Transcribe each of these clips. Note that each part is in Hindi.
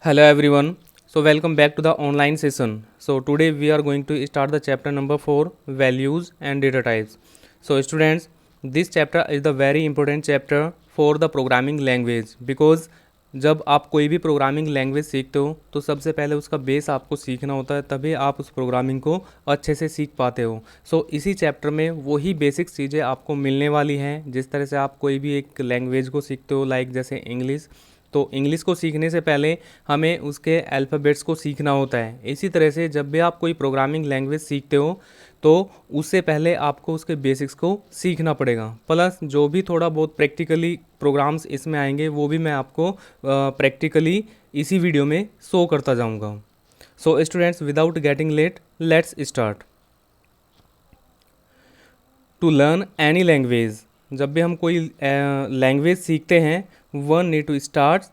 Hello everyone. So welcome back to the online session. So today we are going to start the chapter number 4, values and data types. So students, this chapter is the very important chapter for the programming language because जब आप कोई भी प्रोग्रामिंग लैंग्वेज सीखते हो तो सबसे पहले उसका बेस आपको सीखना होता है, तभी आप उस प्रोग्रामिंग को अच्छे से सीख पाते हो। इसी चैप्टर में वही बेसिक चीज़ें आपको मिलने वाली हैं। जिस तरह से आप कोई भी एक लैंग्वेज को सीखते हो, लाइक जैसे इंग्लिश, तो इंग्लिश को सीखने से पहले हमें उसके अल्फ़ाबेट्स को सीखना होता है। इसी तरह से जब भी आप कोई प्रोग्रामिंग लैंग्वेज सीखते हो तो उससे पहले आपको उसके बेसिक्स को सीखना पड़ेगा। प्लस जो भी थोड़ा बहुत प्रैक्टिकली प्रोग्राम्स इसमें आएंगे वो भी मैं आपको प्रैक्टिकली इसी वीडियो में शो करता जाऊंगा। So students, without getting late, let's start. To learn any language, जब भी हम कोई लैंग्वेज सीखते हैं, one need to start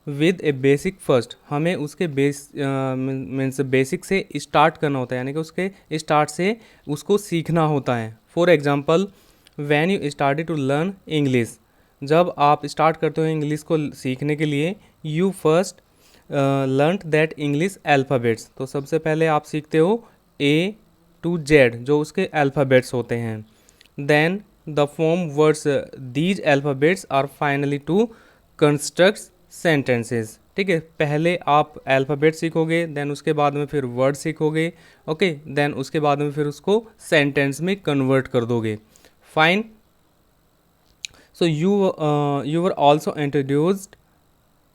with a basic first. हमें उसके मीन्स बेसिक से स्टार्ट करना होता है, यानी कि उसके स्टार्ट से उसको सीखना होता है। For example, when you started to learn English, जब आप स्टार्ट करते हो इंग्लिश को सीखने के लिए, you first learn that English alphabets. तो सबसे पहले आप सीखते हो ए टू जेड जो उसके अल्फ़ाबेट्स होते हैं। Then the form words, these alphabets are finally to construct sentences. ठीक है, पहले आप अल्फ़ाबेट सीखोगे, देन उसके बाद में फिर वर्ड सीखोगे, ओके, देन उसके बाद में फिर उसको सेंटेंस में कन्वर्ट कर दोगे। Fine. So you were also introduced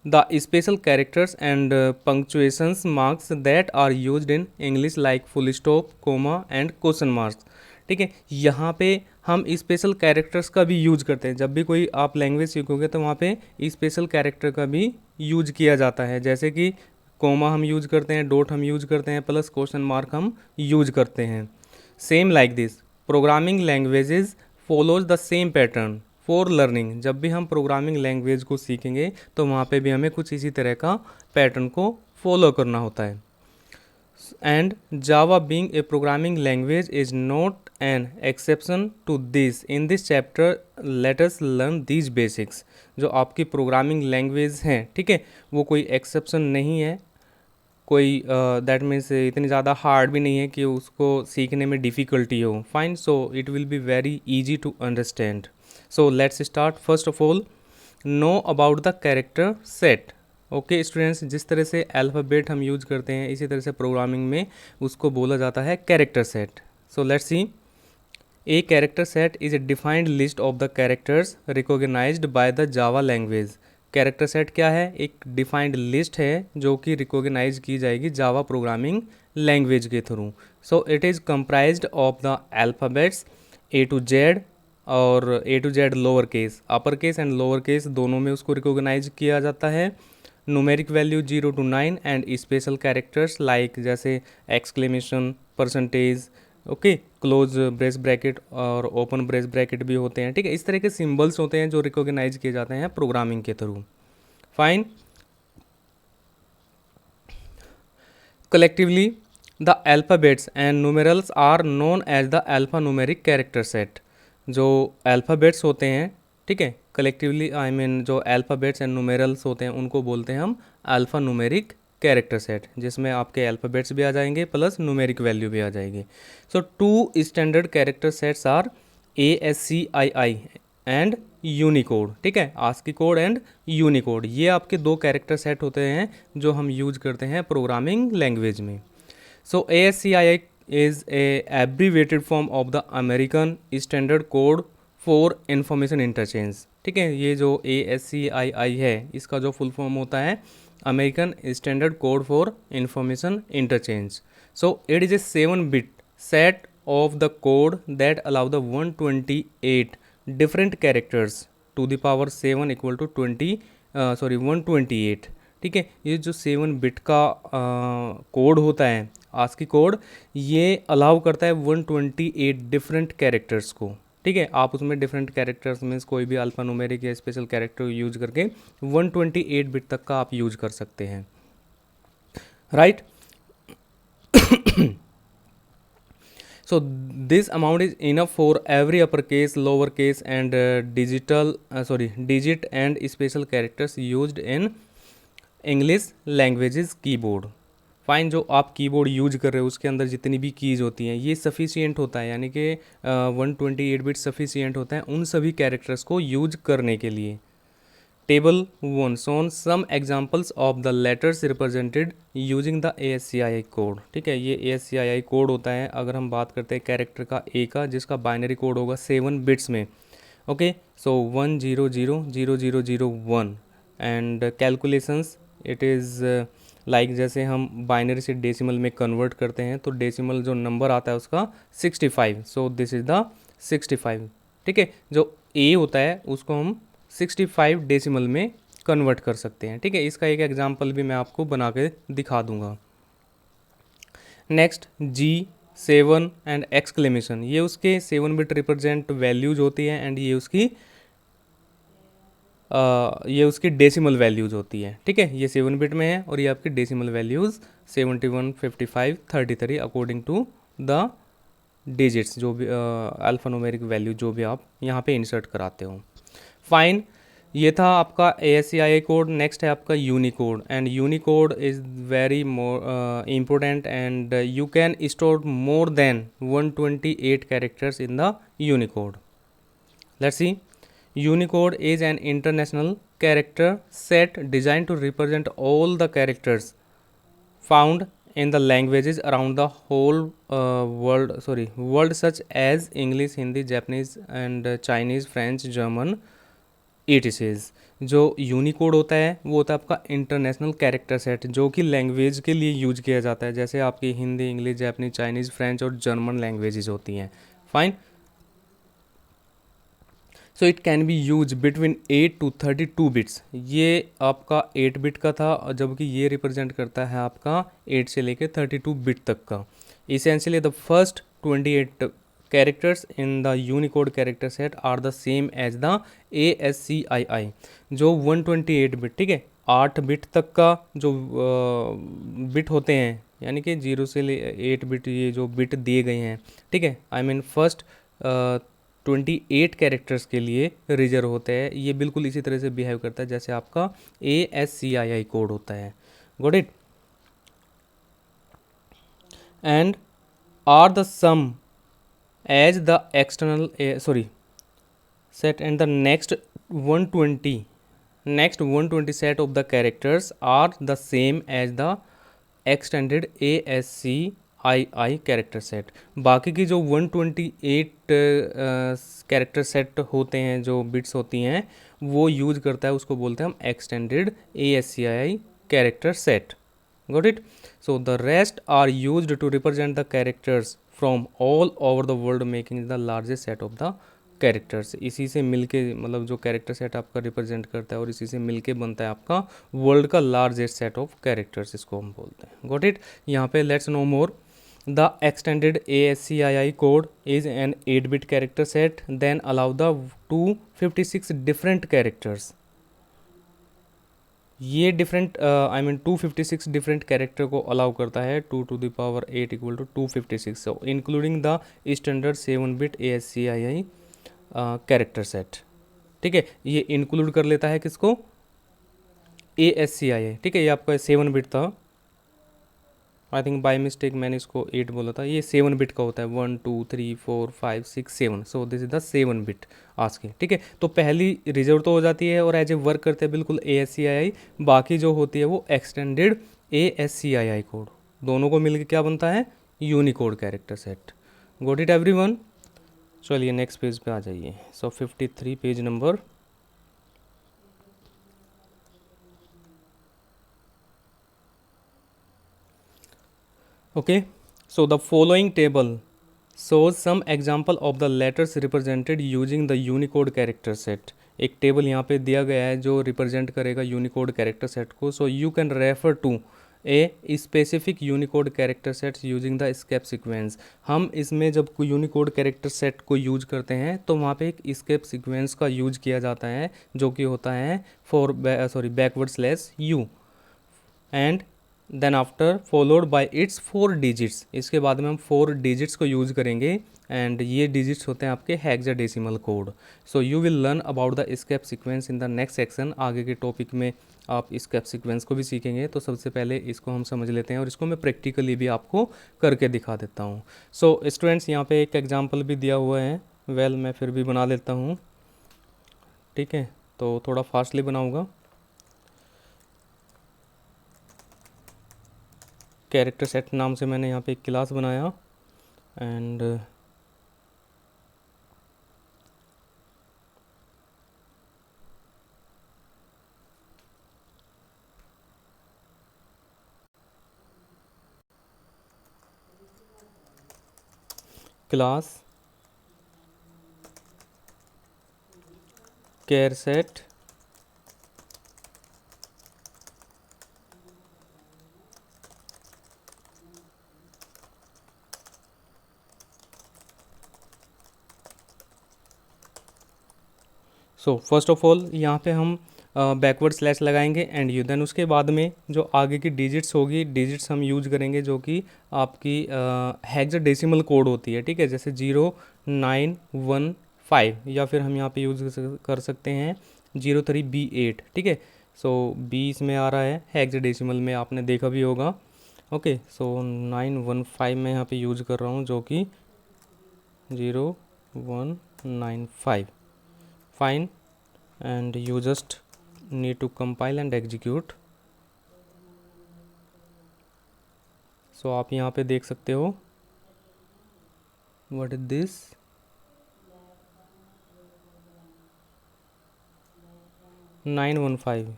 the special characters and punctuations marks that are used in English like full stop, comma and question marks। ठीक है, यहाँ पे हम स्पेशल कैरेक्टर्स का भी यूज करते हैं। जब भी कोई आप लैंग्वेज सीखोगे तो वहाँ पे स्पेशल कैरेक्टर का भी यूज किया जाता है, जैसे कि कोमा हम यूज करते हैं, डॉट हम यूज करते हैं, प्लस क्वेश्चन मार्क हम यूज करते हैं। Same like this programming languages follows the same pattern for learning. जब भी हम प्रोग्रामिंग लैंग्वेज को सीखेंगे तो वहाँ पे भी हमें कुछ इसी तरह का पैटर्न को फॉलो करना होता है। And Java being a programming language is not an exception to this. In this chapter let us learn these basics. जो आपकी प्रोग्रामिंग लैंग्वेज हैं, ठीक है, वो कोई एक्सेप्शन नहीं है, कोई दैट मीन्स इतनी ज़्यादा हार्ड भी नहीं है कि उसको सीखने में डिफ़िकल्टी हो। Fine, so it will be very easy to understand. So let's start. First of all, know about the character set. Okay students, जिस तरह से अल्फ़ाबेट हम यूज करते हैं इसी तरह से प्रोग्रामिंग में उसको बोला जाता है character set. So let's see. A character set is a defined list of the characters recognized by the Java language. Character set क्या है? एक डिफाइंड लिस्ट है जो कि रिकॉग्नाइज की जाएगी जावा प्रोग्रामिंग लैंग्वेज के through. So it is comprised of the alphabets A to Z, और A to Z lower case, upper case and lower case दोनों में उसको रिकॉग्नाइज किया जाता है। Numeric value 0 to 9 and special characters like जैसे exclamation, percentage, okay, close brace bracket और ओपन ब्रेस ब्रैकेट भी होते हैं। ठीक है, इस तरह के सिंबल्स होते हैं जो रिकॉग्नाइज किए जाते हैं प्रोग्रामिंग के through. Fine. Collectively the alphabets and numerals are known as the alphanumeric character set. जो अल्फ़ाबेट्स होते हैं, ठीक है, कलेक्टिवली आई मीन जो अल्फ़ाबेट्स एंड न्यूमेरल्स होते हैं उनको बोलते हैं हम अल्फ़ा न्यूमेरिक कैरेक्टर सेट, जिसमें आपके अल्फ़ाबेट्स भी आ जाएंगे प्लस न्यूमेरिक वैल्यू भी आ जाएगी। So two standard character sets are ASCII and Unicode. ठीक है, आस्की कोड एंड यूनिकोड, ये आपके दो कैरेक्टर सेट होते हैं जो हम यूज करते हैं प्रोग्रामिंग लैंग्वेज में। सो ASCII is a abbreviated form of the American Standard Code for Information Interchange। ठीक है, ये जो ASCII है इसका जो फुल फॉर्म होता है American standard code for information interchange. So it is a 7-bit set of the code that allow the 128 different characters to the power 7 equal to 128। ठीक है, ये जो 7-bit का कोड होता है आस्की कोड, ये अलाउ करता है 128 डिफरेंट कैरेक्टर्स को। ठीक है, आप उसमें डिफरेंट कैरेक्टर्स मीन्स कोई भी अल्फ़ा न्यूमेरिक या स्पेशल कैरेक्टर यूज करके 128 बिट तक का आप यूज कर सकते हैं, right. So this amount is enough for every upper case, lower case and digit and special characters used in English languages keyboard. Fine, जो आप कीबोर्ड यूज कर रहे हो उसके अंदर जितनी भी कीज़ होती हैं ये सफिशियंट होता है, यानी कि 128 बिट सफिशियंट होता है उन सभी कैरेक्टर्स को यूज करने के लिए। Table 1 shown some examples of the letters represented using the ASCII code. ठीक है, ये ASCII कोड होता है अगर हम बात करते हैं कैरेक्टर का ए का, जिसका बाइनरी कोड होगा 7 बिट्स में। Okay, so 1000001 and calculations it is like जैसे हम बाइनरी से डेसिमल में कन्वर्ट करते हैं तो डेसिमल जो नंबर आता है उसका 65, सो दिस इज़ द 65। ठीक है, जो ए होता है उसको हम 65 डेसिमल में कन्वर्ट कर सकते हैं। ठीक है, इसका एक एग्जांपल भी मैं आपको बना के दिखा दूंगा। नेक्स्ट G7 एंड एक्सक्लेमेशन, ये उसके 7 बिट रिप्रेजेंट वैल्यूज होती है एंड ये उसकी डेसिमल वैल्यूज होती है। ठीक है, ये 7 बिट में है और ये आपकी decimal values 71, 55, 33 according to the digits, जो भी अल्फान्यूमेरिक वैल्यू जो भी आप यहाँ पे इंसर्ट कराते हो। फाइन, ये था आपका ASCII कोड। नेक्स्ट है आपका Unicode and Unicode is very more important and you can store more than 128 characters in the Unicode. Let's see, Unicode is an international character set design to represent all the characters found in the languages around the whole world such as English, Hindi, Japanese and Chinese, French, German etc. जो यूनिकोड होता है वो होता है आपका इंटरनेशनल कैरेक्टर सेट जो कि लैंग्वेज के लिए यूज किया जाता है, जैसे आपकी Hindi, English, Japanese, Chinese, French और जर्मन लैंग्वेजेस होती हैं। Fine, so it can be use between 8 to 32 bits. ये आपका 8 बिट का था जबकि ये रिप्रेजेंट करता है आपका 8 से लेकर 32 बिट तक का। Essentially the first 28 characters in the Unicode character set are the same as the ASCII जो 128 बिट, ठीक है, 8 बिट तक का जो बिट होते हैं, यानी कि 0 से 8 बिट ये जो बिट दिए गए हैं, ठीक है, आई मीन फर्स्ट 28 कैरेक्टर्स के लिए रिजर्व होते हैं। ये बिल्कुल इसी तरह से बिहेव करता है जैसे आपका ASCII कोड होता है। Got it? And are the some as the external set and the next 120 set of the characters are the same as the extended ASCII character set. बाकी की जो 128 कैरेक्टर सेट होते हैं, जो बिट्स होती हैं, वो यूज करता है, उसको बोलते हैं हम extended ASCII character set. Got it? So the rest are used to represent the characters from all over the world making the largest set of the characters. इसी से मिलके, मतलब जो कैरेक्टर सेट आपका रिप्रेजेंट करता है और इसी से मिलके बनता है आपका वर्ल्ड का लार्जेस्ट सेट ऑफ कैरेक्टर्स, इसको हम बोलते हैं। Got it? यहाँ पे let's know more. The extended ASCII code is an 8 bit character set then allow the 256 different characters. ये डिफरेंट 256 डिफरेंट कैरेक्टर को अलाउ करता है 2 to the power 8 = 256, so including the standard 7 bit ASCII character set. ठीक है, ये इंक्लूड कर लेता है किसको? ASCII। ठीक है, ये आपका 7 बिट था, आई थिंक बाय मिस्टेक मैंने इसको 8 बोला था। ये 7 बिट का होता है, 1 2 3 4 5 6 7, so this is the 7 bit आज के। ठीक है, तो पहली रिजर्व तो हो जाती है और एज ए वर्क करते हैं बिल्कुल ASCII। बाकी जो होती है वो एक्सटेंडेड ASCII कोड, दोनों को मिलकर क्या बनता है? Unicode character set. Got it everyone? चलिए नेक्स्ट पेज पे आ जाइए। सो 53 page number. Okay, so the following table shows some example of the letters represented using the Unicode character set। एक टेबल यहाँ पे दिया गया है जो रिप्रेजेंट करेगा यूनिकोड कैरेक्टर सेट को। So you can refer to a specific Unicode character sets using the escape sequence. हम इसमें जब कोई यूनिकोड कैरेक्टर सेट को यूज करते हैं तो वहाँ पे एक स्केप सीक्वेंस का यूज किया जाता है जो कि होता है _U and then after followed by its 4 digits. इसके बाद में हम 4 डिजिट्स को यूज़ करेंगे एंड ये डिजिट्स होते हैं आपके hexadecimal code. So you will learn about the escape sequence in the next section. आगे के टॉपिक में आप स्केप सीक्वेंस को भी सीखेंगे। तो सबसे पहले इसको हम समझ लेते हैं और इसको मैं प्रैक्टिकली भी आपको करके दिखा देता हूँ। सो स्टूडेंट्स, यहाँ पे एक एग्जांपल भी दिया हुआ है। मैं फिर भी बना लेता हूँ, ठीक है। तो थोड़ा फास्टली बनाऊँगा। कैरेक्टर सेट नाम से मैंने यहाँ पे एक क्लास बनाया and class char set so first of all यहाँ पे हम बैकवर्ड स्लैश लगाएंगे एंड यू, देन उसके बाद में जो आगे की डिजिट्स होगी, डिजिट्स हम यूज करेंगे जो कि आपकी हेक्साडेसिमल कोड होती है, ठीक है। जैसे 0915 या फिर हम यहाँ पे यूज कर सकते हैं 03B8, ठीक है। सो 20 में आ रहा है, हेक्साडेसिमल में आपने देखा भी होगा। ओके, सो 915 में यहाँ पे यूज कर रहा हूँ जो कि 0195। Fine, and you just need to compile and execute। सो आप यहाँ पे देख सकते हो what is this, 915।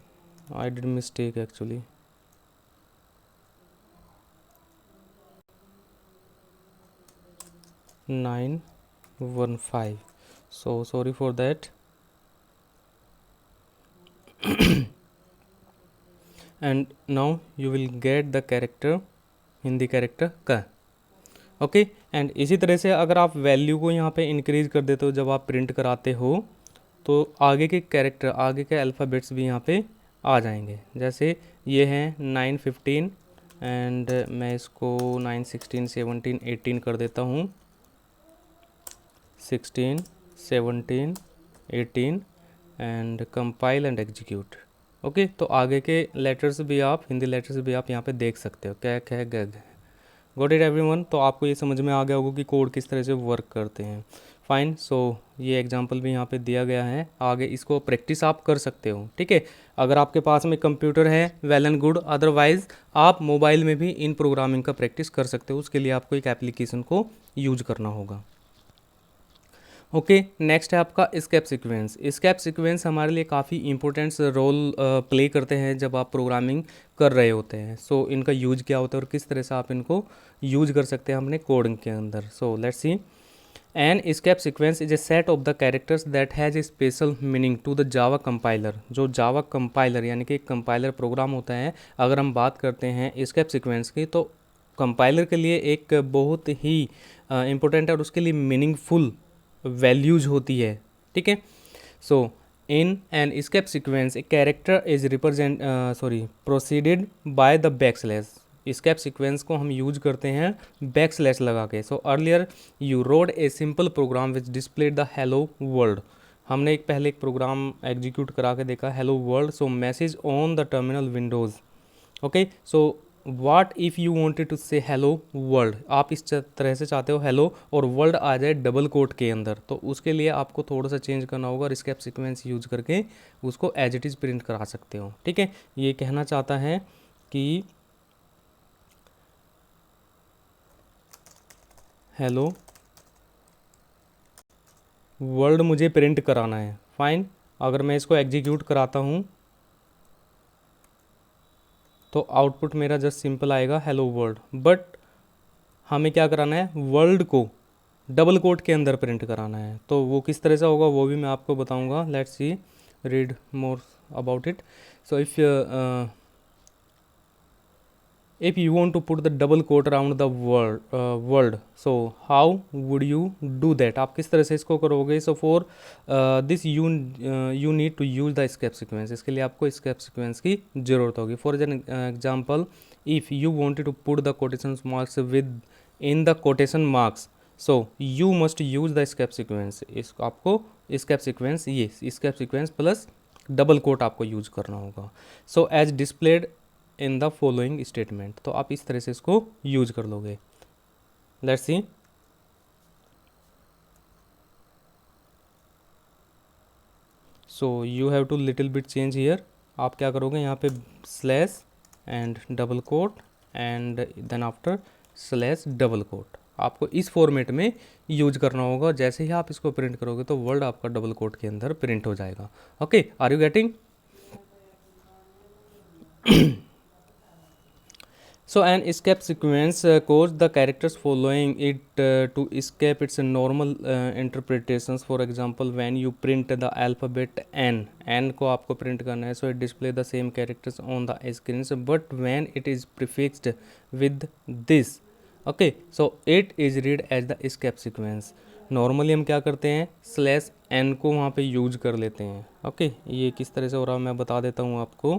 I did mistake actually। Nine one five, so sorry for that। and now you will get the character, Hindi character का। ओके, एंड इसी तरह से अगर आप वैल्यू को यहाँ पे इंक्रीज कर देते हो जब आप प्रिंट कराते हो, तो आगे के कैरेक्टर, आगे के अल्फ़ाबेट्स भी यहाँ पे आ जाएंगे। जैसे ये हैं 915 एंड मैं इसको 9 16 17 18 कर देता हूँ, 16 17 18 and compile and execute. Okay, तो आगे के लेटर्स भी आप, हिंदी लेटर्स भी आप यहाँ पे देख सकते हो, क्या क्या गग। Got it everyone? तो आपको ये समझ में आ गया होगा कि कोड किस तरह से वर्क करते हैं। फाइन, सो ये एग्जांपल भी यहाँ पे दिया गया है, आगे इसको प्रैक्टिस आप कर सकते हो, ठीक है। अगर आपके पास में कंप्यूटर है, वेल एंड गुड, अदरवाइज आप मोबाइल में भी इन प्रोग्रामिंग का प्रैक्टिस कर सकते हो। उसके लिए आपको एक एप्लीकेशन को यूज करना होगा। ओके, नेक्स्ट है आपका स्केप सीक्वेंस। स्केप सीक्वेंस हमारे लिए काफ़ी इंपॉर्टेंट रोल प्ले करते हैं जब आप प्रोग्रामिंग कर रहे होते हैं। सो इनका यूज क्या होता है और किस तरह से आप इनको यूज कर सकते हैं अपने कोडिंग के अंदर। So let's see. An escape sequence is a set of the characters that has a special meaning to the Java compiler. जो जावा कंपाइलर यानी कि एक कंपाइलर प्रोग्राम होता है, अगर हम बात करते हैं स्केप सीक्वेंस की, तो कंपाइलर के लिए एक बहुत ही इम्पोर्टेंट है और उसके लिए मीनिंगफुल वैल्यूज होती है, ठीक है। So in an escape sequence a character is preceded by the backslash. Escape sequence को हम यूज करते हैं बैकस्लैश लगा के। So earlier you wrote a simple program which displayed the hello world. हमने पहले एक प्रोग्राम एग्जीक्यूट करा के देखा, hello world, so message on the terminal windows. Okay, so what if you wanted to say hello world, आप इस तरह से चाहते हो हेलो और वर्ल्ड आ जाए डबल कोट के अंदर, तो उसके लिए आपको थोड़ा सा चेंज करना होगा और स्केप सीक्वेंस यूज करके उसको एज इट इज़ प्रिंट करा सकते हो, ठीक है। ये कहना चाहता है कि हेलो वर्ल्ड मुझे प्रिंट कराना है। फाइन, अगर मैं इसको एग्जीक्यूट कराता हूँ तो आउटपुट मेरा जस्ट सिंपल आएगा हेलो वर्ल्ड, बट हमें क्या कराना है, वर्ल्ड को डबल कोट के अंदर प्रिंट कराना है। तो वो किस तरह से होगा वो भी मैं आपको बताऊंगा। Let's see, read more about it. So if you want to put the double quote around the world, so how would you do that? आप किस तरह से इसको करोगे? so for this you need to use the escape sequence। इसके लिए आपको escape sequence की ज़रूरत होगी। for example, if you wanted to put the quotation marks with in the quotation marks, so you must use the escape sequence। इसको आपको escape sequence, ये escape sequence plus double quote आपको यूज करना होगा। So as displayed in the following statement, तो आप इस तरह से इसको यूज कर लोगे। Let's see. So you have to little bit change here. आप क्या करोगे, यहाँ पे slash and double quote and then after slash double quote, आपको इस फॉर्मेट में यूज करना होगा। जैसे ही आप इसको प्रिंट करोगे तो वर्ड आपका डबल कोट के अंदर प्रिंट हो जाएगा। Okay, are you getting? So an escape sequence cause the characters following it to escape its normal interpretations. For example, when you print the alphabet n को आपको print करना है, so it display the same characters on the screens, but when it is prefixed with this, okay, so it is read as the escape sequence. Normally हम क्या करते हैं, स्लैश एन को वहाँ पे यूज कर लेते हैं। ओके, ये किस तरह से हो रहा है मैं बता देता हूँ आपको।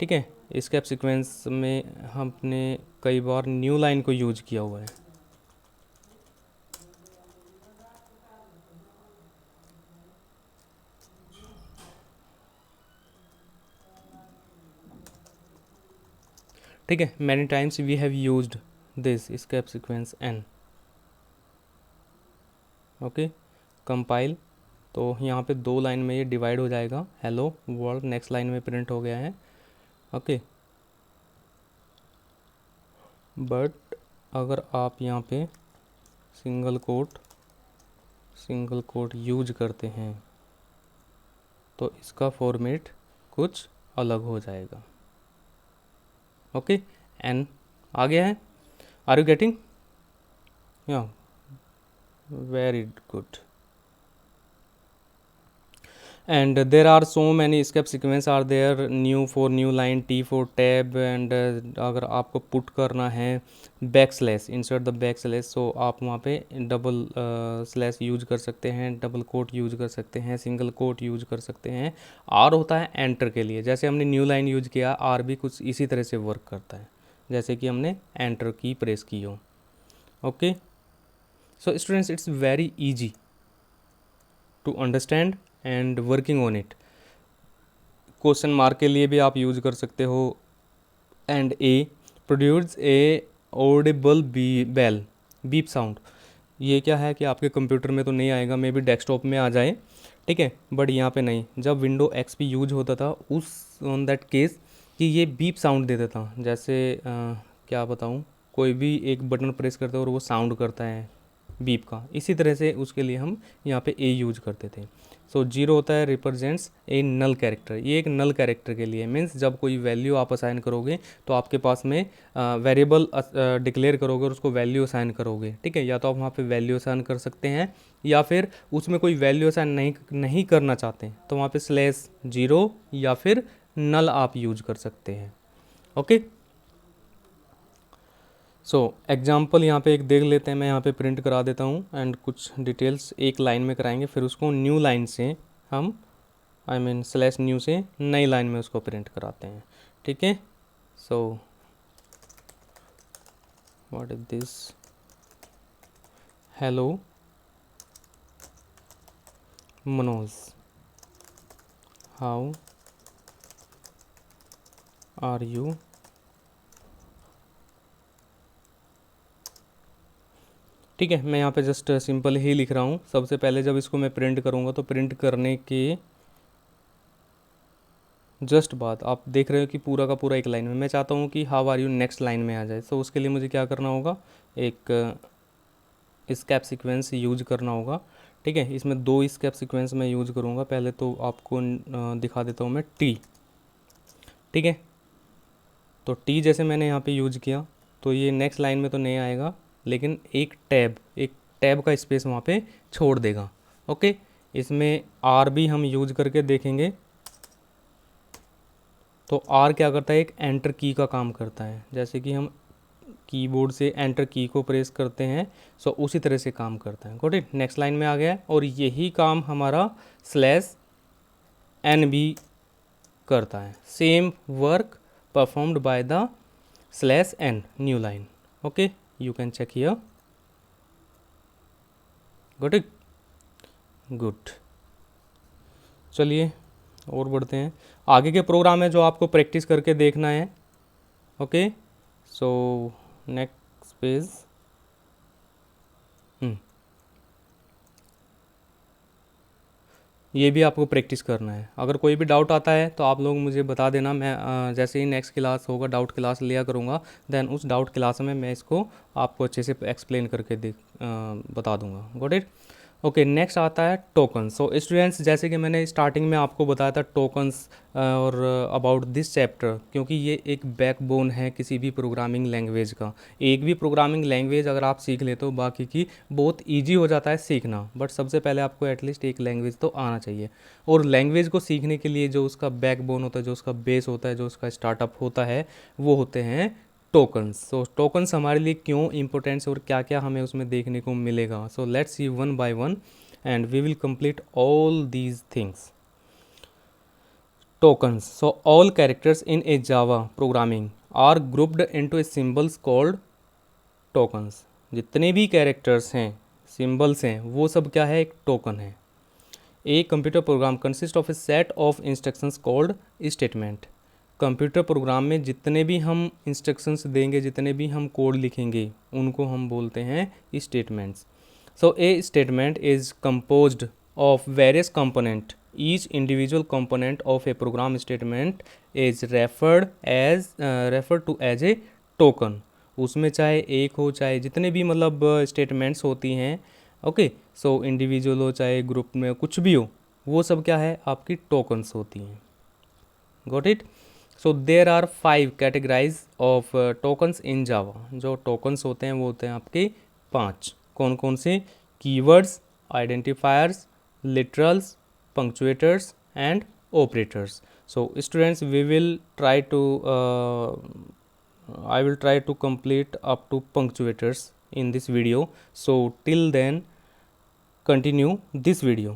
ठीक है, स्केप सीक्वेंस में हमने कई बार न्यू लाइन को यूज किया हुआ है। ठीक है, many times we have used this escape sequence n. Okay, compile, तो यहाँ पे 2 लाइन में ये डिवाइड हो जाएगा। हेलो वर्ल्ड नेक्स्ट लाइन में प्रिंट हो गया है। ओके, बट अगर आप यहाँ पे सिंगल कोट यूज करते हैं तो इसका फॉर्मेट कुछ अलग हो जाएगा। ओके, एन आ गया है। Are you getting? Yeah, very good. And there are so many escape sequence are there, new for new line, T for tab, and अगर आपको पुट करना है backslash, insert the backslash, so आप वहाँ पे डबल स्लैश यूज कर सकते हैं, डबल कोट यूज कर सकते हैं, सिंगल कोट यूज कर सकते हैं। आर होता है एंटर के लिए, जैसे हमने न्यू लाइन यूज किया, आर भी कुछ इसी तरह से वर्क करता है, जैसे कि हमने एंटर की प्रेस की हो। Okay, so students, it's very easy to understand and working on it. Question mark के लिए भी आप यूज कर सकते हो। And a produce a audible bell beep sound, ये क्या है कि आपके कंप्यूटर में तो नहीं आएगा, मे बी डेस्कटॉप में आ जाए। ठीक है, बट यहाँ पे नहीं। जब विंडो एक्सपी यूज होता था उस ऑन दैट केस कि ये बीप साउंड दे देता, जैसे क्या बताऊँ, कोई भी एक बटन प्रेस करते हो और वो साउंड करता है बीप का, इसी तरह से उसके लिए हम यहाँ पे ए यूज करते थे। सो जीरो होता है रिप्रेजेंट्स ए नल कैरेक्टर, ये एक नल कैरेक्टर के लिए मीन्स जब कोई वैल्यू आप असाइन करोगे तो आपके पास में वेरिएबल डिक्लेयर करोगे और उसको वैल्यू असाइन करोगे। ठीक है, या तो आप वहाँ पे वैल्यू असाइन कर सकते हैं, या फिर उसमें कोई वैल्यू असाइन नहीं करना चाहते तो वहाँ पे स्लैश जीरो या फिर नल आप यूज कर सकते हैं। ओके, सो एग्जाम्पल यहाँ पे एक देख लेते हैं, मैं यहाँ पे प्रिंट करा देता हूँ एंड कुछ डिटेल्स एक लाइन में कराएंगे, फिर उसको न्यू लाइन से हम स्लैश न्यू से नई लाइन में उसको प्रिंट कराते हैं। ठीक है, so what is this, hello Manoj, how are you. ठीक है, मैं यहाँ पे जस्ट सिंपल ही लिख रहा हूँ। सबसे पहले जब इसको मैं प्रिंट करूँगा तो प्रिंट करने के जस्ट बाद आप देख रहे हो कि पूरा का पूरा एक लाइन में, मैं चाहता हूँ कि how are you next line में आ जाए। तो उसके लिए मुझे क्या करना होगा, एक स्केप सीक्वेंस यूज करना होगा। ठीक है, इसमें 2 स्केप सीक्वेंस मैं यूज करूँगा। पहले तो आपको दिखा देता हूँ मैं टी। ठीक है, तो टी जैसे मैंने यहाँ पे यूज किया तो ये नेक्स्ट लाइन में तो नहीं आएगा, लेकिन एक टैब का स्पेस वहाँ पे छोड़ देगा। ओके, इसमें आर भी हम यूज करके देखेंगे। तो आर क्या करता है, एक एंटर की का काम करता है, जैसे कि हम कीबोर्ड से एंटर की को प्रेस करते हैं, सो उसी तरह से काम करता है। गॉट इट, नेक्स्ट लाइन में आ गया है। और यही काम हमारा स्लैश एन भी करता है, same work performed by the slash n new line. Okay, you can check here. Got it, good. चलिए और बढ़ते हैं, आगे के प्रोग्राम है जो आपको प्रैक्टिस करके देखना है। Okay, so next page. ये भी आपको प्रैक्टिस करना है। अगर कोई भी डाउट आता है तो आप लोग मुझे बता देना, मैं जैसे ही नेक्स्ट क्लास होगा डाउट क्लास लिया करूँगा, देन उस डाउट क्लास में मैं इसको आपको अच्छे से एक्सप्लेन करके बता दूंगा। Got it. ओके, नेक्स्ट आता है टोकन। सो स्टूडेंट्स, जैसे कि मैंने स्टार्टिंग में आपको बताया था टोकन्स और अबाउट दिस चैप्टर, क्योंकि ये एक बैकबोन है किसी भी प्रोग्रामिंग लैंग्वेज का। एक भी प्रोग्रामिंग लैंग्वेज अगर आप सीख लेते हो बाकी की बहुत ईजी हो जाता है सीखना, बट सबसे पहले आपको एटलीस्ट एक लैंग्वेज तो आना चाहिए। और लैंग्वेज को सीखने के लिए जो उसका बैकबोन होता है, जो उसका बेस होता है, जो उसका स्टार्टअप होता है, वो होते हैं टोकन्स। सो टोकन्स हमारे लिए क्यों इंपॉर्टेंट और क्या क्या हमें उसमें देखने को मिलेगा। So let's see one by one and we will complete all these things. Tokens, so all characters in a Java programming are grouped into a symbols called tokens. जितने भी कैरेक्टर्स हैं, सिंबल्स हैं, वो सब क्या है, एक टोकन है। A computer program consist of A set of instructions called statement. Computer program में जितने भी हम इंस्ट्रक्शंस देंगे, जितने भी हम कोड लिखेंगे, उनको हम बोलते हैं statements. So a statement is composed of various component. Each individual component of a program statement is refer to as a token. उसमें चाहे एक हो, चाहे जितने भी मतलब स्टेटमेंट्स होती हैं, ओके, सो इंडिविजुअल हो चाहे ग्रुप में कुछ भी हो, वो सब क्या है, आपकी टोकन्स होती हैं। Got it. So there are 5 categorise of tokens in Java. जो टोकन्स होते हैं वो होते हैं आपके 5। कौन कौन से? Keywords, identifiers, literals, punctuators and operators. So students, we will try to I will try to complete up to punctuators in this video. So till then continue this video.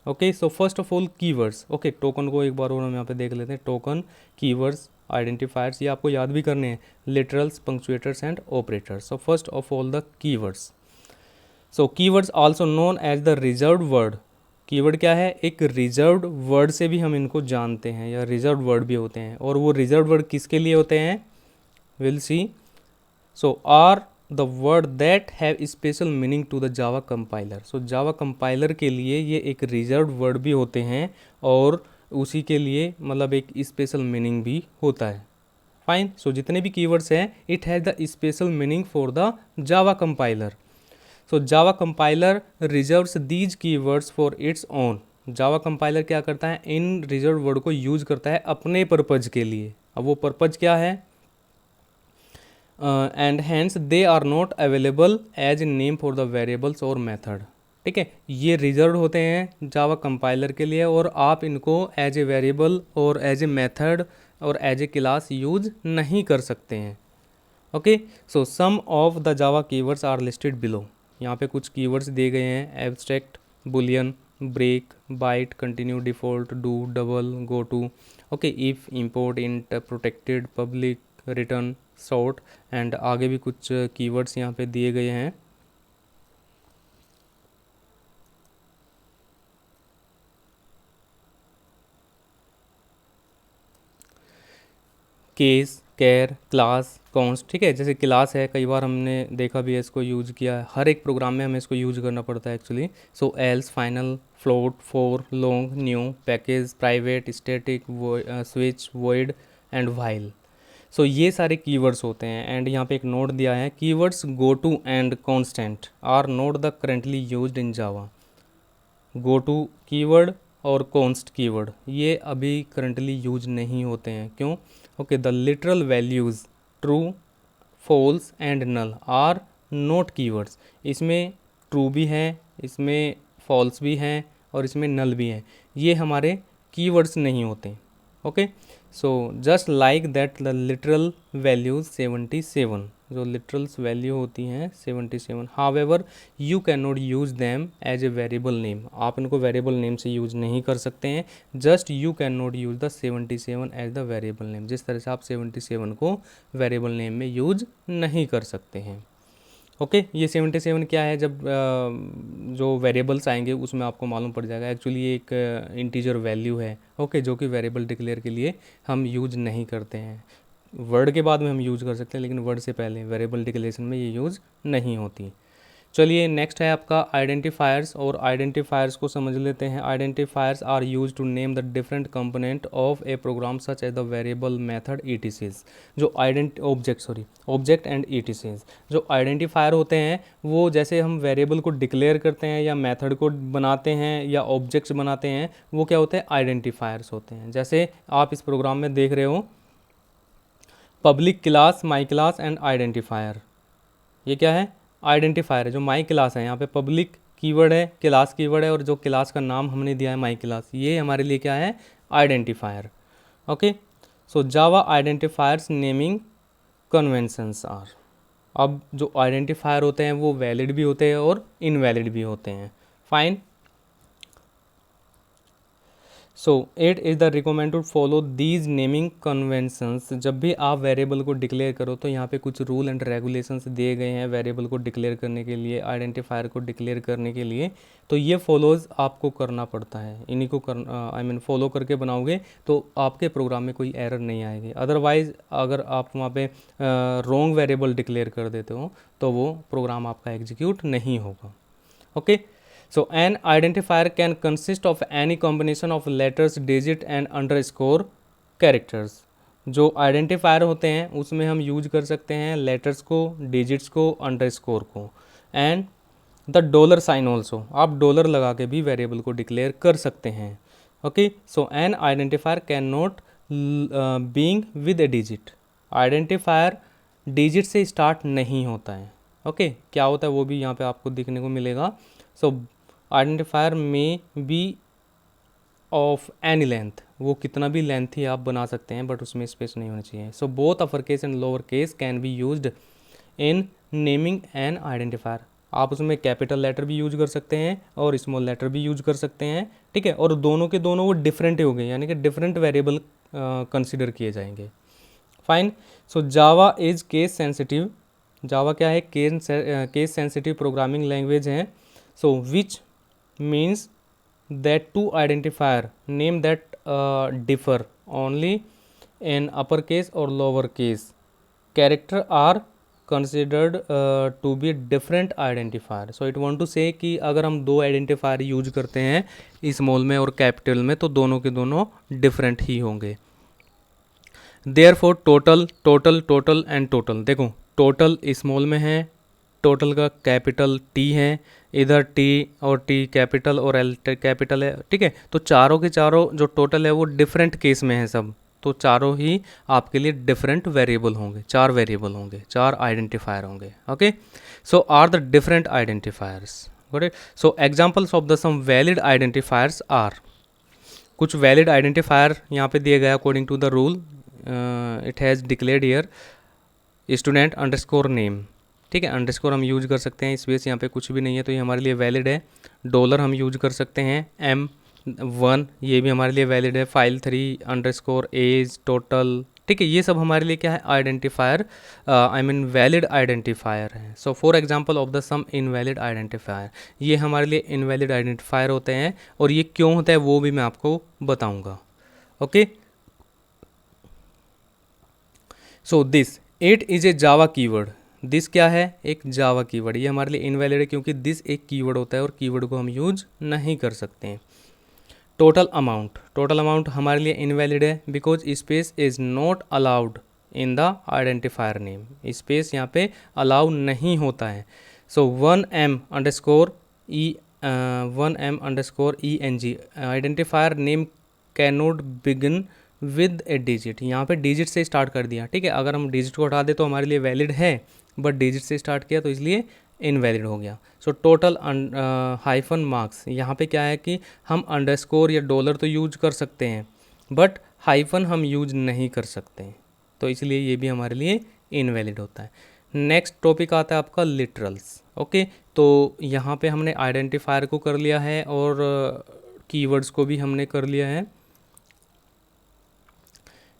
Okay, so first of all keywords. Okay, token को एक बार और हम यहाँ पे देख लेते हैं। टोकन, कीवर्ड्स, आइडेंटिफायर्स, ये आपको याद भी करने हैं, literals, punctuators and operators. So first of all the keywords. So keywords also known as the reserved word. Keyword क्या है? एक रिजर्व्ड वर्ड से भी हम इनको जानते हैं, या रिजर्व्ड वर्ड भी होते हैं। और वो रिजर्व्ड वर्ड किसके लिए होते हैं? Will see. So are the word that have special meaning to the Java compiler. So Java compiler के लिए ये एक रिजर्व्ड वर्ड भी होते हैं, और उसी के लिए मतलब एक स्पेशल मीनिंग भी होता है। फाइन। सो जितने भी कीवर्ड्स हैं, it has the special meaning for the Java compiler. So Java compiler reserves these keywords for its own. Java compiler क्या करता है? इन रिजर्व वर्ड को यूज करता है अपने पर्पज के लिए। अब वो पर्पज क्या है? And hence they are not available as name for the variables और मेथड। ठीक है, ये रिजर्व होते हैं जावा कंपाइलर के लिए, और आप इनको एज ए वेरिएबल और एज ए मेथड और एज ए क्लास यूज नहीं कर सकते हैं। Okay, so some of the Java keywords are listed below. यहाँ पे कुछ कीवर्ड्स दिए गए हैं: abstract, boolean, break, byte, continue, default, do, double, go to, okay, if, import, int, protected, public, return, short, and आगे भी कुछ कीवर्ड्स यहाँ पे दिए गए हैं। Case, char, class, const. ठीक है, जैसे क्लास है, कई बार हमने देखा भी है, इसको यूज किया है, हर एक प्रोग्राम में हमें इसको यूज करना पड़ता है actually. So else, final, float, for, long, new, package, private, static, switch, void and while. So ये सारे कीवर्ड्स होते हैं। एंड यहाँ पे एक नोट दिया है: keywords go to and constant are not the currently used in Java. Go to keyword और कॉन्स्ट कीवर्ड ये अभी करंटली यूज नहीं होते हैं। क्यों? Okay, the literal values true, false and null are not keywords. इसमें ट्रू भी हैं, इसमें फॉल्स भी हैं, और इसमें नल भी हैं। ये हमारे कीवर्ड्स नहीं होते। Okay, so just like that the literal values 77, जो लिटरल्स वैल्यू होती हैं 77, however you can not use them as a variable name. आप इनको वेरिएबल नेम से यूज नहीं कर सकते हैं। Just you can not use the 77 as the variable name. जिस तरह से आप 77 को वेरिएबल नेम में यूज नहीं कर सकते हैं। ओके ये 77 क्या है, जब जो वेरिएबल्स आएंगे उसमें आपको मालूम पड़ जाएगा। एक्चुअली ये एक इंटीजर वैल्यू है, ओके, जो कि वेरिएबल डिक्लेयर के लिए हम यूज नहीं करते हैं। वर्ड के बाद में हम यूज कर सकते हैं, लेकिन वर्ड से पहले वेरिएबल डिक्लेरेशन में ये यूज़ नहीं होती। चलिए नेक्स्ट है आपका आइडेंटिफायर्स, और आइडेंटिफायर्स को समझ लेते हैं। Identifiers are use to name the different component of a program such as the variable, method, etc. जो ऑब्जेक्ट एंड ईटीसीज, जो आइडेंटिफायर होते हैं वो जैसे हम वेरिएबल को डिक्लेयर करते हैं या मेथड को बनाते हैं या ऑब्जेक्ट्स बनाते हैं, वो क्या होते हैं, आइडेंटिफायर्स होते हैं। जैसे आप इस प्रोग्राम में देख रहे हो public class, my class and identifier. ये क्या है, आइडेंटिफायर है। जो माई क्लास है, यहाँ पे पब्लिक कीवर्ड है, क्लास कीवर्ड है, और जो क्लास का नाम हमने दिया है माई क्लास, ये हमारे लिए क्या है, identifier. Okay, so Java identifiers naming conventions are. अब जो आइडेंटिफायर होते हैं वो वैलिड भी होते हैं और इनवैलिड भी होते हैं। Fine, so it is the recommend to follow these naming conventions. जब भी आप वेरिएबल को डिक्लेयर करो तो यहाँ पे कुछ रूल एंड रेगुलेशंस दिए गए हैं वेरिएबल को डिक्लेयर करने के लिए, आइडेंटिफायर को डिक्लेयर करने के लिए। तो ये फॉलोज आपको करना पड़ता है, इन्हीं को कर फॉलो करके बनाओगे तो आपके प्रोग्राम में कोई एरर नहीं आएगी। अदरवाइज अगर आप वहाँ पे रॉन्ग वेरिएबल डिक्लेयर कर देते हो तो वो प्रोग्राम आपका एग्जीक्यूट नहीं होगा। Okay, so an identifier can consist of any combination of letters, digit and underscore characters। जो आइडेंटिफायर होते हैं उसमें हम यूज कर सकते हैं लेटर्स को, डिजिट्स को, अंडरस्कोर को, and the dollar sign also. आप डॉलर लगा के भी वेरिएबल को डिक्लेयर कर सकते हैं। Okay, so an identifier can not being with a digit. Identifier digit से स्टार्ट नहीं होता है। ओके, क्या होता है वो भी यहाँ पे आपको देखने को मिलेगा। सो आइडेंटिफायर में बी ऑफ एनी लेंथ, वो कितना भी लेंथ ही आप बना सकते हैं, बट उसमें स्पेस नहीं होनी चाहिए। So both upper case and lower case can be used in naming N identifier. आप उसमें कैपिटल लेटर भी यूज कर सकते हैं और स्मॉल लेटर भी यूज कर सकते हैं, ठीक है। और दोनों के दोनों वो डिफरेंट ही हो गए, यानी कि डिफरेंट वेरिएबल कंसिडर किए जाएंगे। Fine, so Java is case sensitive. Java क्या है, केस सेंसिटिव प्रोग्रामिंग लैंग्वेज है। सो विच means that two identifier name that differ only in uppercase or lowercase character are considered to be different identifier। so it want to say कि अगर हम दो आइडेंटिफायर यूज करते हैं स्मॉल में और कैपिटल में तो दोनों के दोनों डिफरेंट ही होंगे। Therefore total, total, total and total, देखो टोटल स्मॉल में है, टोटल का कैपिटल टी है, इधर टी और टी कैपिटल और एल कैपिटल है, ठीक है। तो चारों के चारों जो टोटल है वो डिफरेंट केस में है सब, तो चारों ही आपके लिए डिफरेंट वेरिएबल होंगे, चार वेरिएबल होंगे, चार आइडेंटिफायर होंगे। Okay, so are the different identifiers, got it. So examples of the some valid identifiers are, कुछ वैलिड आइडेंटिफायर यहाँ पे दिए गए according to the rule it has declared here, student underscore name, ठीक है। अंडरस्कोर हम यूज कर सकते हैं, स्पेस यहाँ पे कुछ भी नहीं है तो ये हमारे लिए वैलिड है। डॉलर हम यूज कर सकते हैं, M1 ये भी हमारे लिए वैलिड है, file3 अंडरस्कोर एज, टोटल, ठीक है। ये सब हमारे लिए क्या है, आइडेंटिफायर, वैलिड आइडेंटिफायर है। So for example of the some invalid identifier, ये हमारे लिए इनवैलिड आइडेंटिफायर होते हैं, और ये क्यों होता है वो भी मैं आपको बताऊँगा। Okay, so this it is A Java keyword. This क्या है, एक जावा कीवर्ड। ये हमारे लिए इनवैलिड है क्योंकि दिस एक कीवर्ड होता है और कीवर्ड को हम यूज नहीं कर सकते हैं। टोटल अमाउंट, टोटल अमाउंट हमारे लिए इनवैलिड है because space is not allowed in the identifier name, space यहाँ पे अलाउ नहीं होता है। सो 1M underscore ENG identifier name can not begin with a digit. यहाँ पे डिजिट से स्टार्ट कर दिया, ठीक है। अगर हम डिजिट को हटा दे तो हमारे लिए वैलिड है, बट डिजिट से स्टार्ट किया तो इसलिए इनवैलिड हो गया। सो टोटल हाइफन मार्क्स, यहाँ पे क्या है कि हम अंडरस्कोर या डॉलर तो यूज कर सकते हैं बट हाइफन हम यूज नहीं कर सकते हैं, तो इसलिए ये भी हमारे लिए इनवैलिड होता है। नेक्स्ट टॉपिक आता है आपका लिटरल्स। ओके, तो यहाँ पे हमने आइडेंटिफायर को कर लिया है और कीवर्ड्स को भी हमने कर लिया है।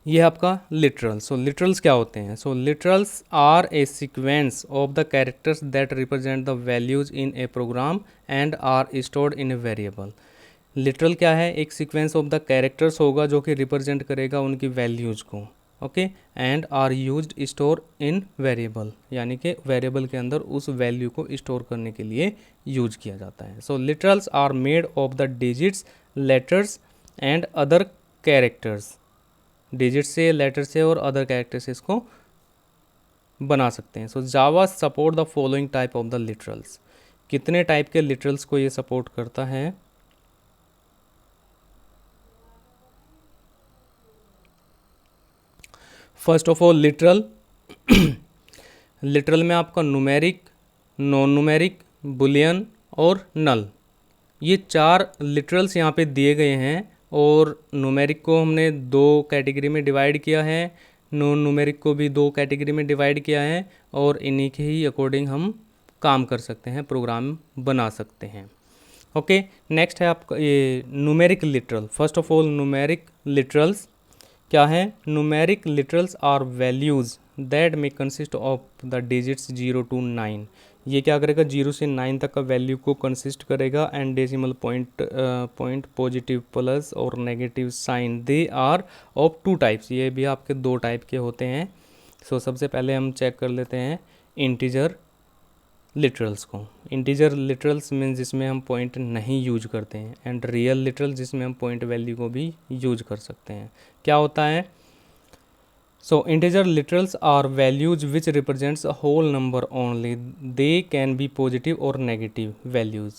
ये है आपका लिटरल। सो लिटरल्स क्या होते हैं? So literals are a sequence of the characters that represent the values in a program and are stored in a variable. Literal क्या है? एक सीक्वेंस ऑफ द कैरेक्टर्स होगा जो कि रिप्रेजेंट करेगा उनकी वैल्यूज़ को, okay, and are used store in variable, यानी कि वेरिएबल के अंदर उस वैल्यू को स्टोर करने के लिए यूज किया जाता है। So literals are made of the digits, letters and other characters. Digit से, लेटर से और अदर कैरेक्टर से इसको बना सकते हैं। So Java support the following type of the literals. कितने टाइप के लिटरल्स को ये सपोर्ट करता है? First of all literal. Literal में आपका न्यूमेरिक, नॉन न्यूमेरिक, बुलियन और नल, ये 4 लिटरल्स यहाँ पे दिए गए हैं। और न्यूमेरिक को हमने 2 कैटेगरी में डिवाइड किया है, नॉन न्यूमेरिक को भी 2 कैटेगरी में डिवाइड किया है, और इन्हीं के ही अकॉर्डिंग हम काम कर सकते हैं, प्रोग्राम बना सकते हैं। ओके, नेक्स्ट है आपका ये numeric literal. First of all numeric literals क्या है? Numeric literals are values that may consist of the digits 0 to 9। ये क्या करेगा? 0 से 9 तक का वैल्यू को कंसिस्ट करेगा, and decimal point positive, plus और negative sign. They are of 2 types. ये भी आपके 2 टाइप के होते हैं। सो सबसे पहले हम चेक कर लेते हैं इंटीजर लिटरल्स को। इंटीजर लिटरल्स मीन्स जिसमें हम पॉइंट नहीं यूज करते हैं, एंड रियल लिटरल्स जिसमें हम पॉइंट वैल्यू को भी यूज कर सकते हैं। क्या होता है? So integer literals are values which represents a whole number only. They can be positive और नेगेटिव वैल्यूज़।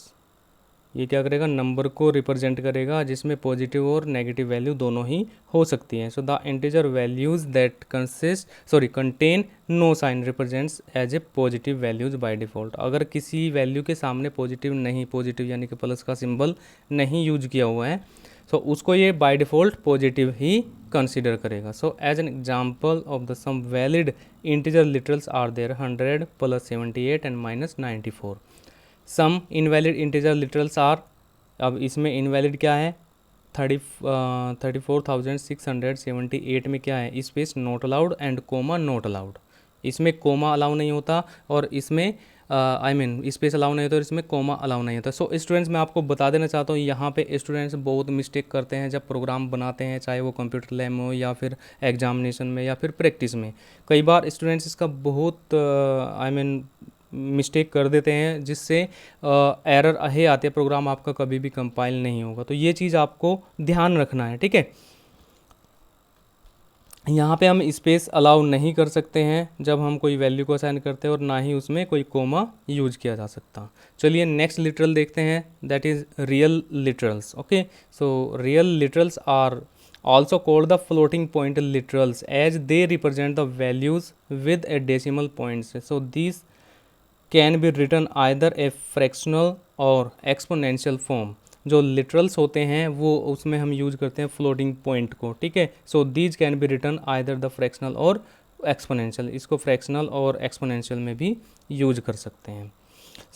ये क्या करेगा? नंबर को रिप्रेजेंट करेगा जिसमें पॉजिटिव और नेगेटिव वैल्यू दोनों ही हो सकती हैं। So the integer values that contain no sign represents as a positive values by default. अगर किसी वैल्यू के सामने पॉजिटिव यानी कि प्लस का सिंबल नहीं यूज किया हुआ है, सो उसको ये बाय डिफ़ॉल्ट पॉजिटिव ही कंसिडर करेगा। So as an example of the some valid integer literals are there 100 + 78 and -94। Some invalid integer literals are, अब इसमें इनवैलिड क्या है? 34,678 में क्या है? Space not allowed and comma not allowed. इसमें कोमा अलाउ नहीं होता, और इसमें स्पेस अलाउ नहीं होता, और इसमें कोमा अलाउ नहीं होता। सो स्टूडेंट्स, मैं आपको बता देना चाहता हूँ, यहाँ पे स्टूडेंट्स बहुत मिस्टेक करते हैं जब प्रोग्राम बनाते हैं, चाहे वो कंप्यूटर लैब में हो या फिर एग्जामिनेशन में या फिर प्रैक्टिस में। कई बार स्टूडेंट्स इसका बहुत मिस्टेक कर देते हैं, जिससे एरर है आते हैं, प्रोग्राम आपका कभी भी कंपाइल नहीं होगा। तो ये चीज़ आपको ध्यान रखना है, ठीक है। यहाँ पे हम स्पेस अलाउ नहीं कर सकते हैं जब हम कोई वैल्यू को असाइन करते हैं, और ना ही उसमें कोई कोमा यूज किया जा सकता। चलिए नेक्स्ट लिटरल देखते हैं, that is real literals. Okay, so real literals are also called the floating point literals as they represent the values with a decimal points. So these can be written either a fractional और एक्सपोनेंशियल फॉर्म। जो लिटरल्स होते हैं वो उसमें हम यूज करते हैं फ्लोटिंग पॉइंट को, ठीक है। So these can be written either the fractional और एक्सपोनेंशियल। इसको फ्रैक्शनल और एक्सपोनेंशियल में भी यूज कर सकते हैं।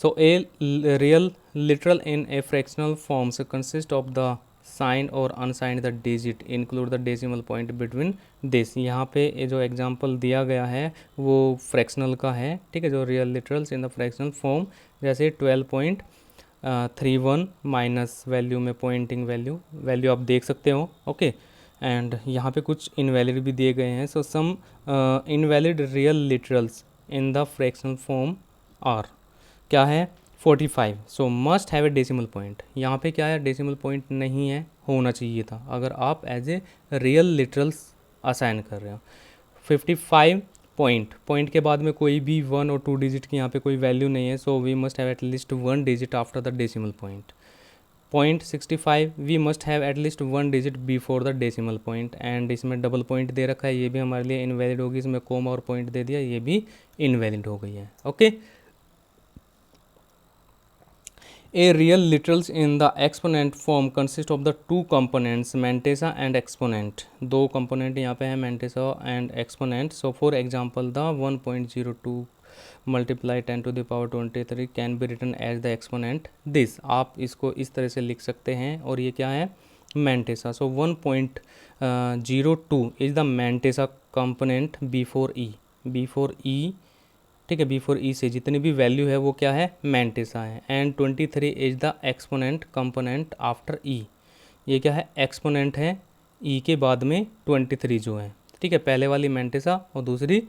So a real literal in a fractional forms consist of the sign और unsigned the digit include the decimal point between this. यहाँ पे ये जो एग्जांपल दिया गया है वो फ्रैक्शनल का है, ठीक है। जो real literals in the fractional form, जैसे 12.31 माइनस वैल्यू में पॉइंटिंग वैल्यू आप देख सकते हो, ओके। एंड यहाँ पे कुछ इनवैलिड भी दिए गए हैं। So some invalid real literals in the fractional form are, क्या है? 45। So must have a decimal point. यहाँ पे क्या है? डेसिमल पॉइंट नहीं है, होना चाहिए था अगर आप as a real literals assign कर रहे हो। 55 पॉइंट के बाद में कोई भी 1 और 2 डिजिट की यहाँ पे कोई वैल्यू नहीं है। So we must have at least 1 digit after the decimal point. 0.65 we must have at least 1 digit before the decimal point. And इसमें डबल पॉइंट दे रखा है, ये भी हमारे लिए इनवैलिड होगी। इसमें कोमा और पॉइंट दे दिया, ये भी इनवैलिड हो गई है, okay. A real literals in the exponent form consist of the two components mantissa and exponent. दो component यहाँ पे है mantissa and exponent. So for example the 1.02 multiply 10 to the power 23 can be written as the exponent this. आप इसको इस तरह से लिख सकते हैं, और ये क्या है? Mantissa. So 1.02 is the mantissa component before E. ठीक है, बिफोर ई से जितनी भी वैल्यू है वो क्या है, मैंटेसा है. And 23 is the exponent component after E. ये क्या है, एक्सपोनेंट है ई के बाद में 23 जो है. ठीक है, पहले वाली मैंटेसा और दूसरी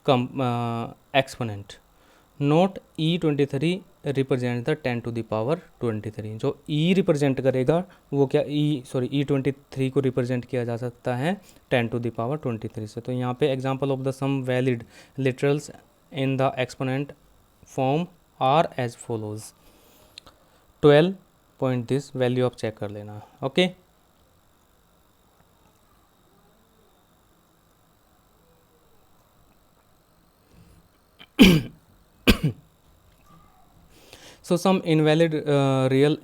कम exponent. Note E23 represent the 10 to the power 23. जो E रिप्रेजेंट करेगा वो क्या, E23 को रिप्रेजेंट किया जा सकता है 10 टू द पावर 23 से. तो यहाँ पे example of the some valid literals in the exponent form are as follows. 12 point this value आप चेक कर लेना. Okay So some invalid real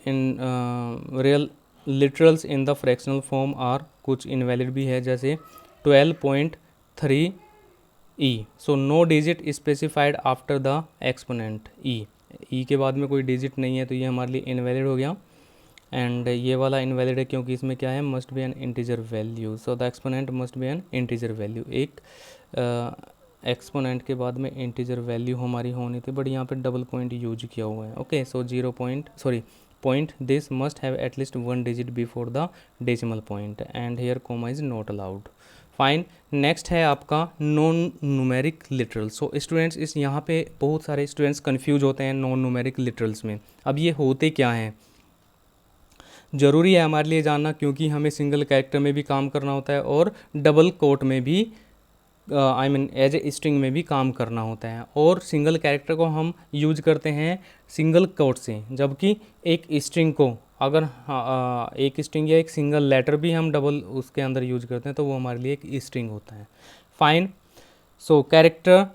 literals in the fractional form are, कुछ invalid भी है जैसे 12.3 e. So no digit specified after the exponent e. e के बाद में कोई digit नहीं है तो ये हमारे लिए invalid हो गया. एंड ये वाला इनवैलिड है क्योंकि इसमें क्या है, must be N integer value. So the exponent must be N integer value. एक एक्सपोनेंट के बाद में इंटीजर वैल्यू हमारी होनी थी, बट यहाँ पे डबल पॉइंट यूज किया हुआ है. Okay, so point this must have at least 1 digit before the decimal point and here comma is not allowed. Fine. Next है आपका non numeric literal. So students, इस यहाँ पे बहुत सारे स्टूडेंट्स कन्फ्यूज होते हैं नॉन न्यूमेरिक लिटरल्स में. अब ये होते क्या हैं, ज़रूरी है हमारे लिए जानना, क्योंकि हमें सिंगल कैरेक्टर में भी काम करना होता है और डबल कोट में भी एज ए स्ट्रिंग में भी काम करना होता है. और सिंगल कैरेक्टर को हम यूज करते हैं सिंगल कोट से, जबकि एक स्ट्रिंग को अगर एक स्ट्रिंग या एक सिंगल लेटर भी हम डबल उसके अंदर यूज करते हैं तो वो हमारे लिए एक स्ट्रिंग होता है. Fine. So character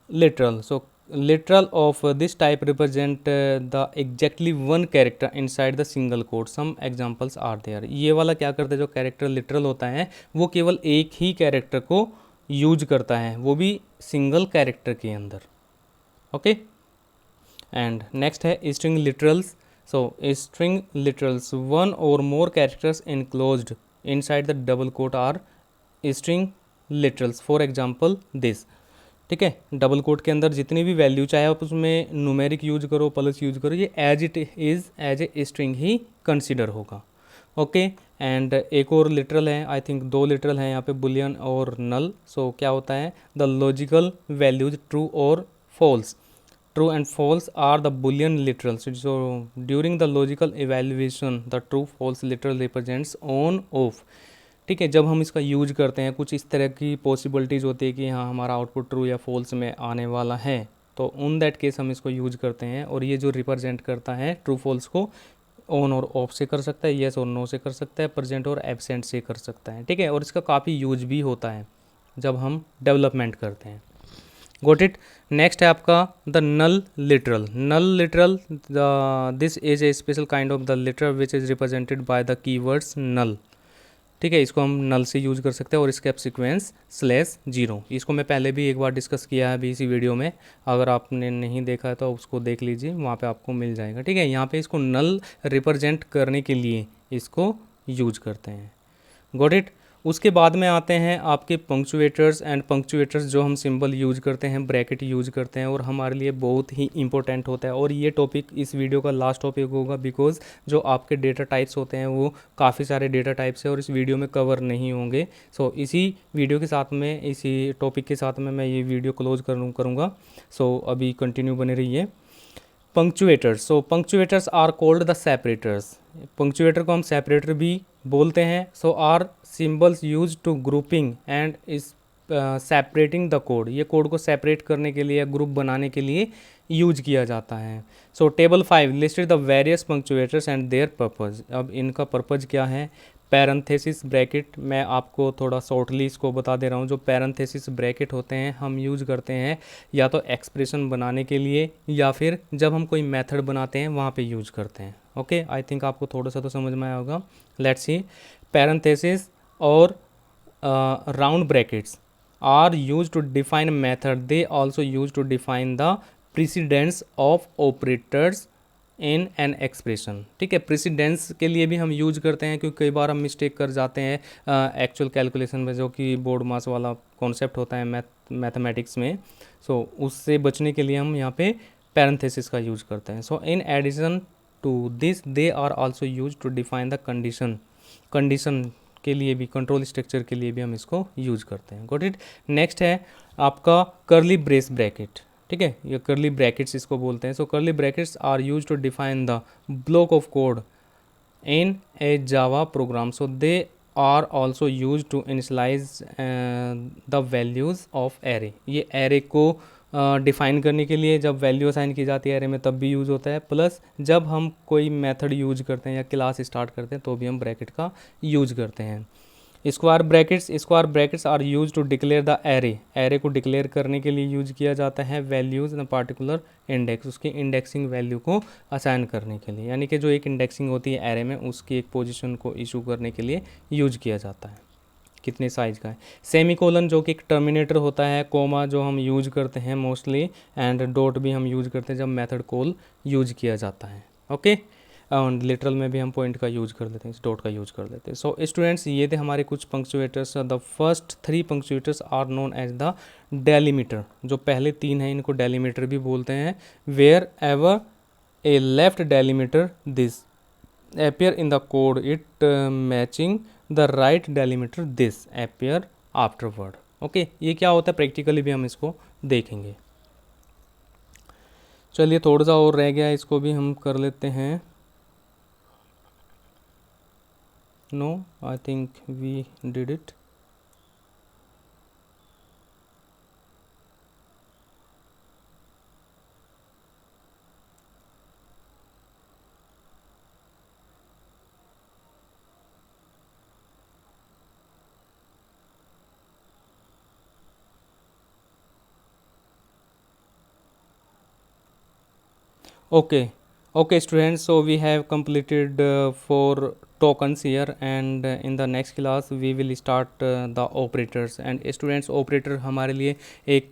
literal. So literal of this type represent the exactly one character inside the single quote. some examples are there. ये वाला क्या करता है, जो कैरेक्टर लिटरल होता है वो केवल एक ही कैरेक्टर को यूज करता है, वो भी सिंगल कैरेक्टर के अंदर. ओके. एंड नेक्स्ट है string literals. So string literals, one और more characters enclosed inside the double quote are string literals. For example this. ठीक है, डबल कोट के अंदर जितनी भी वैल्यू, चाहे आप उसमें न्यूमेरिक यूज करो, प्लस यूज करो, ये as it is as a string ही कंसिडर होगा. ओके. एंड एक और लिटरल है, आई थिंक 2 लिटरल हैं यहाँ पे, बुलियन और नल. सो क्या होता है, द लॉजिकल वैल्यूज ट्रू और false. True and false are the boolean literals. So during the logical evaluation the true false literal represents on off. ठीक है, जब हम इसका यूज करते हैं कुछ इस तरह की पॉसिबिलिटीज़ होती है कि हाँ हमारा आउटपुट ट्रू या फॉल्स में आने वाला है, तो उन दैट केस हम इसको यूज करते हैं. और ये जो रिप्रेजेंट करता है ट्रू फॉल्स को ऑन और ऑफ से कर सकता है, येस और नो से कर सकता है, प्रेजेंट और एब्सेंट से कर सकता है. ठीक है, और इसका काफ़ी यूज भी होता है जब हम डेवलपमेंट करते हैं. Got it. नेक्स्ट है आपका the null literal. Null literal, this is a special kind of the literal which is represented by the keywords null. ठीक है, इसको हम नल से यूज़ कर सकते हैं और इसका सीक्वेंस /0. इसको मैं पहले भी एक बार डिस्कस किया है अभी इसी वीडियो में, अगर आपने नहीं देखा है तो उसको देख लीजिए, वहाँ पे आपको मिल जाएगा. ठीक है, यहाँ पे इसको नल रिप्रेजेंट करने के लिए इसको यूज करते हैं. Got it. उसके बाद में आते हैं आपके पंक्चुएटर्स. एंड पंक्चुएटर्स जो हम सिंबल यूज करते हैं, ब्रैकेट यूज करते हैं, और हमारे लिए बहुत ही इंपॉर्टेंट होता है. और ये टॉपिक इस वीडियो का लास्ट टॉपिक होगा, बिकॉज जो आपके डेटा टाइप्स होते हैं वो काफ़ी सारे डेटा टाइप्स है और इस वीडियो में कवर नहीं होंगे. सो इसी वीडियो के साथ में, इसी टॉपिक के साथ में मैं ये वीडियो क्लोज करूँगा. सो अभी कंटिन्यू बने रहिए. Punctuators. So punctuators are called the separators. Punctuator को हम सेपरेटर भी बोलते हैं. So are symbols use to grouping and is separating the code. ये कोड को सेपरेट करने के लिए या ग्रुप बनाने के लिए यूज किया जाता है. So table 5 listed the various punctuators and their purpose. अब इनका पर्पज़ क्या है. पैरेंथेसिस ब्रैकेट, मैं आपको थोड़ा शॉर्टली इसको बता दे रहा हूँ. जो पैरेंथेसिस ब्रैकेट होते हैं हम यूज करते हैं या तो एक्सप्रेशन बनाने के लिए या फिर जब हम कोई मेथड बनाते हैं वहाँ पे यूज करते हैं. ओके, आई थिंक आपको थोड़ा सा तो समझ में आया होगा. Let's see. पैरेंथेसिस और round brackets are use to define method. They also use to define the precedence of operators in an expression, ठीक है। प्रेसिडेंस के लिए भी हम यूज करते हैं क्योंकि कई बार हम मिस्टेक कर जाते हैं एक्चुअल कैलकुलेशन में, जो कि बोर्ड मास वाला कॉन्सेप्ट होता है मैथमेटिक्स में। सो उससे बचने के लिए हम यहाँ पे पैरेंथेसिस का यूज करते हैं। So in addition to this they are also use to define the condition के लिए भी, कंट्रोल स्ट्रक्चर के लिए भी हम इसको यूज करते हैं। Got it. नेक्स्ट है आपका कर्ली ब्रेस ब्रैकेट, ठीक है, ये कर्ली ब्रैकेट्स इसको बोलते हैं। So curly brackets are use to define the block of code in a Java program. So they are also use to initialise the values of array. ये एरे को डिफाइन करने के लिए जब वैल्यू असाइन की जाती है एरे में तब भी यूज़ होता है, प्लस जब हम कोई मेथड यूज करते हैं या क्लास स्टार्ट करते हैं तो भी हम ब्रैकेट का यूज करते हैं। Square brackets are use to declare the array को डिक्लेयर करने के लिए यूज किया जाता है वैल्यूज़ इन पार्टिकुलर इंडेक्स, उसकी इंडेक्सिंग वैल्यू को असाइन करने के लिए, यानी कि जो एक इंडेक्सिंग होती है एरे में उसकी एक पोजीशन को इशू करने के लिए यूज किया जाता है, कितने साइज का है। सेमीकोलन जो कि एक टर्मिनेटर होता है, कोमा जो हम यूज करते हैं मोस्टली, एंड डॉट भी हम यूज करते हैं जब मेथड कॉल यूज किया जाता है। ओके, और लिटरल में भी हम पॉइंट का यूज कर लेते हैं, इस डॉट का यूज कर लेते हैं। सो स्टूडेंट्स, ये थे हमारे कुछ punctuators. The first 3 punctuators are known as the delimiter. जो पहले 3 हैं इनको डेलीमीटर भी बोलते हैं। Wherever a left delimiter this appear in the code, it matching the right delimiter this appear afterward। Okay, ये क्या होता है प्रैक्टिकली भी हम इसको देखेंगे। चलिए थोड़ा सा और रह गया, इसको भी हम कर लेते हैं। No, I think we did it. Okay students, so we have completed 4 tokens here, and in the next class we will start the operators। and students, operator हमारे लिए एक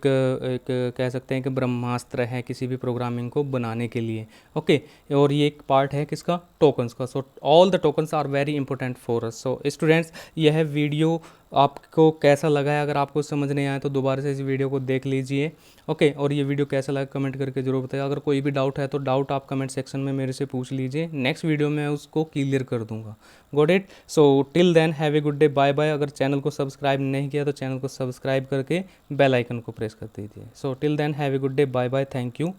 कह सकते हैं कि ब्रह्मास्त्र है किसी भी प्रोग्रामिंग को बनाने के लिए। ओके, और ये एक पार्ट है किसका, टोकन्स का। So all the tokens are very important for us. So students, यह वीडियो आपको कैसा लगा है? अगर आपको समझ नहीं आया तो दोबारा से इस वीडियो को देख लीजिए। ओके, और ये वीडियो कैसा लगा कमेंट करके जरूर बताइए। अगर कोई भी डाउट है तो डाउट आप कमेंट सेक्शन में मेरे से पूछ लीजिए, नेक्स्ट वीडियो में उसको क्लियर कर दूंगा। Got it. So till then have a good day, bye bye. अगर चैनल को सब्सक्राइब नहीं किया तो चैनल को सब्सक्राइब करके बेल आइकन को प्रेस कर दीजिए। So till then have a good day, bye bye, thank you.